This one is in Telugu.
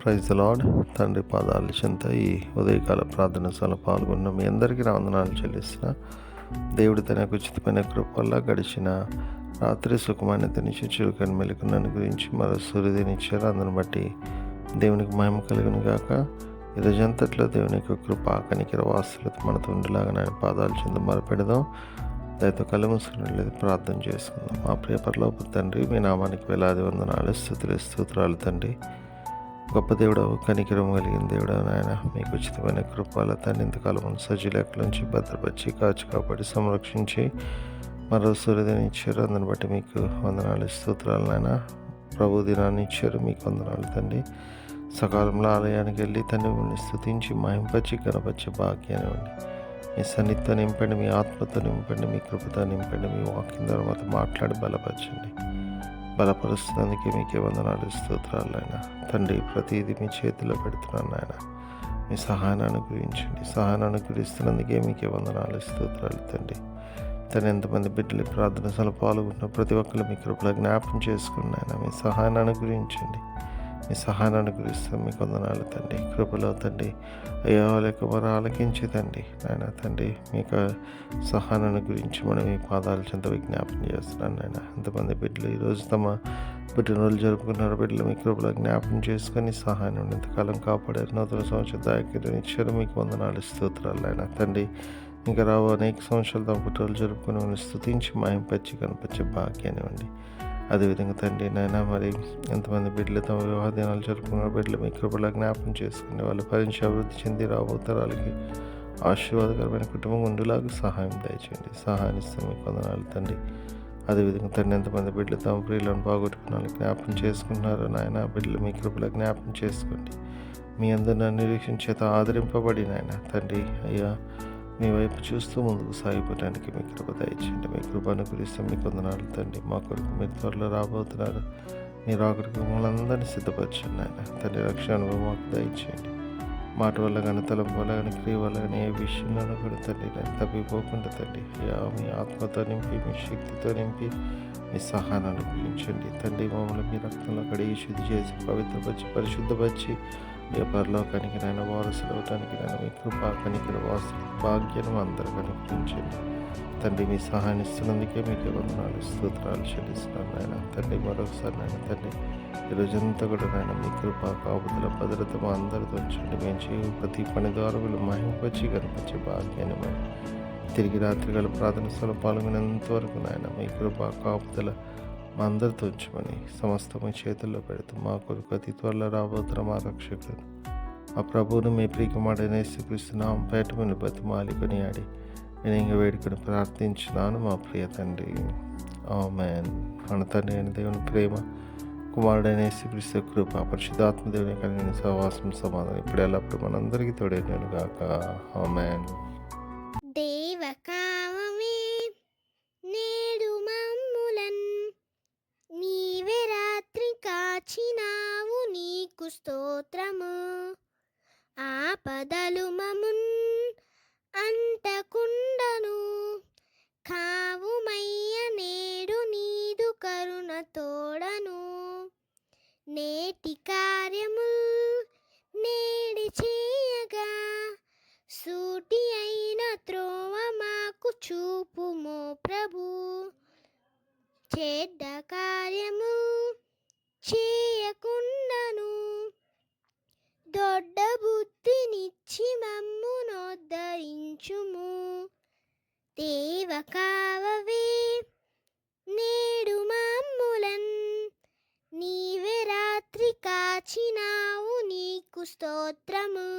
Praise the lord. తండ్రి పాదాల చెంత ఈ ఉదయకాల ప్రార్థన సభలో పాల్గొన్న మీ అందరికీ నా వందనాలు చెల్లిస్తున్నా. దేవుడు తన ఉచితమైన కృప వల్ల గడిచిన రాత్రి సుఖమైనతనిచ్చి చురుకని మెలుకును అనుగ్రహించి మరో సూర్యుదినిచ్చారు. అందును బట్టి దేవునికి మహిమ కలుగును గాక. ఈ రోజంతట్లో దేవుని యొక్క కృప కనికర వాసులతో మనతో ఉండేలాగా ఆయన పాదాల చెంత మొరపెడదాం. దయతో కళ్ళు మూసుకున్నట్లయితే ప్రార్థన చేసుకుందాం. మా ప్రియ పరలోకపు తండ్రి, మీ నామానికి వేలాది వందనాలు, స్తుతులు స్తోత్రాలు తండ్రి. గొప్ప దేవుడవు, కనికరం కలిగిన దేవుడవు నాయన, మీకు ఉచితమైన కృపాల తండ్రి ఇంతకాలం సజ్జీలెక్కల నుంచి భద్రపరిచి కాచి కాపాడి సంరక్షించి మరో సూర్యుదిని ఇచ్చారు. అందుని బట్టి మీకు వందనాలు స్తోత్రాలు నాయన. ప్రభు దినాన్ని ఇచ్చారు, మీకు వందనాలు తండ్రి. సకాలంలో ఆలయానికి వెళ్ళి తండ్రి మిమ్మల్ని స్తుతించి మహింపచ్చి కనపరిచే భాగ్యాన్ని ఇవ్వండి. మీ సన్నిధితో నింపండి, మీ ఆత్మతో నింపండి, మీ కృపతో నింపండి, మీ వాక్యం ద్వారా మాతో మాట్లాడి బలపరచండి. బలపరుస్తున్నందుకే మీకే వందనాలు స్తోత్రాలు ఆయన తండ్రి. ప్రతిదీ మీ చేతిలో పెడుతున్నాను ఆయన. మీ సహాయాన్ని అనుగ్రహించండి. సహాయాన్ని అనుగ్రహిస్తున్నందుకే మీకే వందనాలు స్తోత్రాలు తండ్రి. తను ఎంతమంది బిడ్డలు ప్రార్థన సభలో పాల్గొంటున్న ప్రతి ఒక్కరు మీ కృపలో జ్ఞాపకం చేసుకున్న ఆయన. మీ సహాయాన్ని అనుగ్రహించండి. మీ సహాయాన్ని అనుగ్రహిస్తాం. మీకు వందనాలు తండ్రి. కృపలో తండ్రి అయ్యో లేక మరి ఆలకించి తండ్రి నాయన తండ్రి మీకు సహాయాన్ని గురించి మనం మీ పాదాల చెంత విజ్ఞాపన చేస్తున్నాను నాయన. ఎంతమంది బిడ్డలు ఈరోజు తమ పుట్టినరోజు జరుపుకున్నారు. బిడ్డలు మీ కృపలో జ్ఞాపకం చేసుకొని సహాయం ఇంతకాలం కాపాడారు. నూతన సంవత్సరం దాయకీని ఇచ్చారు. మీకు వందనాలు స్తోత్రాలు నాయన తండ్రి. ఇంకా రావు అనేక సంవత్సరాలు తమ పుట్టినరోజు జరుపుకుని వాళ్ళని స్తుతించి మాయంపచ్చి కనిపించే భాగ్యాన్ని ఇవ్వండి. అదేవిధంగా తండ్రి నాయన మరి ఎంతమంది బిడ్డలు తమ వివాహ దినాలు జరుపుకున్న బిడ్డలు మీ కృపలో జ్ఞాపకం చేసుకుని వాళ్ళు భరించి అభివృద్ధి చెంది రాబోతరాలకి ఆశీర్వాదకరమైన కుటుంబం ఉండేలాగా సహాయం దయచేయండి. సహాయాన్ని ఇస్తే మీకు వందనాలు తండ్రి. అదేవిధంగా తండ్రి ఎంతమంది బిడ్డలు తమ ప్రియులను బాగొట్టుకున్న వాళ్ళకి జ్ఞాపకం చేసుకుంటున్నారో నాయన బిడ్డలు మీ కృపలో జ్ఞాపకం చేసుకోండి. మీ అందరిని నిరీక్షణ చేత ఆదరింపబడి నాయన తండ్రి అయ్యా మీ వైపు చూస్తూ ముందుకు సాగిపోవడానికి మీ కృప దయచేయండి. మీ కృప అనుగ్రహిస్తే మీకు వందనాలు తండ్రి. మా కొరకు మీరు త్వరలో రాబోతున్నారు. మీరు అక్కడికి మమ్మల్ని అందరినీ సిద్ధపరచండి ఆయన తండ్రి. రక్షణ అనుభవం మాకు దయచేయండి. మాట వల్ల కానీ తలంపు వల్ల కానీ క్రియ వల్ల కానీ ఏ విషయంలోనూ కూడా తండ్రి నేను తప్పిపోకుండా తండ్రి అయ్యా మీ ఆత్మతో నింపి మీ శక్తితో నింపి మీ సహాయాన్ని అనుగ్రహించండి తండ్రి. మమ్మల్ని మీ రక్తంలో కడిగి శుద్ధి చేసి పవిత్రపరిచి పరిశుద్ధపరిచి ఏ పరలోకానికి నాయన వారసులు అవటానికి నాయన మీ కృపా కనికర వారసులు భాగ్యం అందరికీ అనుగ్రహించండి తండ్రి. మీ సహాయాన్ని ఇస్తున్నందుకే మీకు వందనాలు స్తోత్రాలు చెల్లిస్తున్నాను నాయన తండ్రి. మరొకసారి నాయన తండ్రి ఈరోజంతా కూడా నాయన మీ కృపా కాపుదల భద్రత మా అందరితో ఉంచండి. మేము చేయు ప్రతి పని ద్వారా వీళ్ళు మహింపచ్చి కనిపించే భాగ్యాన్ని మేము తిరిగి రాత్రికాల ప్రార్థన స్థలం పాల్గొనేంత వరకు నాయన మీ కృపా కాపుదల మా అందరితో ఉంచమని సమస్త మీ చేతుల్లో పెడుతూ మా కొరకు అతి త్వరలో రాబోతున్న మా రక్షకుడు ఆ ప్రభువును మీ ప్రియకుమారుడైన యేసుక్రీస్తునామం పేట మీద బతిమాలి కొనియాడి నేను ఇంకా వేడుకొని ప్రార్థించున్నాను మా ప్రియ తండ్రి. ఆమేన్. మన తండ్రి అయిన దేవుని ప్రేమ, కుమారుడైన యేసుక్రీస్తు కృప, పరిశుద్ధాత్మ దేవుని కలిగిన సహవాసం సమాధానం ఇప్పుడు ఎల్లప్పుడు మనందరికీ తోడైనను గాక. ఆమేన్. దేవకామమే నేడు మమ్ములన్ నీవే రాత్రి కాచినావు నీకు స్తోత్రము. ఆపదలు మమున్ అంటకుండను కావుమయ్య నేడు నీదు కరుణ తోడను. నేటి కార్యముల్ నేడి చేయగా సూటి అయిన త్రోవ మాకు చూపుమో ప్రభు. చెడ్డ కార్యము చేయకుండాను దొడ్డ బుద్ధినిచ్చి మమ్మునోద్ధరించుము. దేవకావవే నేడు మమ్ములన్ నీవే రాత్రి కాచినావు నీకు స్తోత్రము.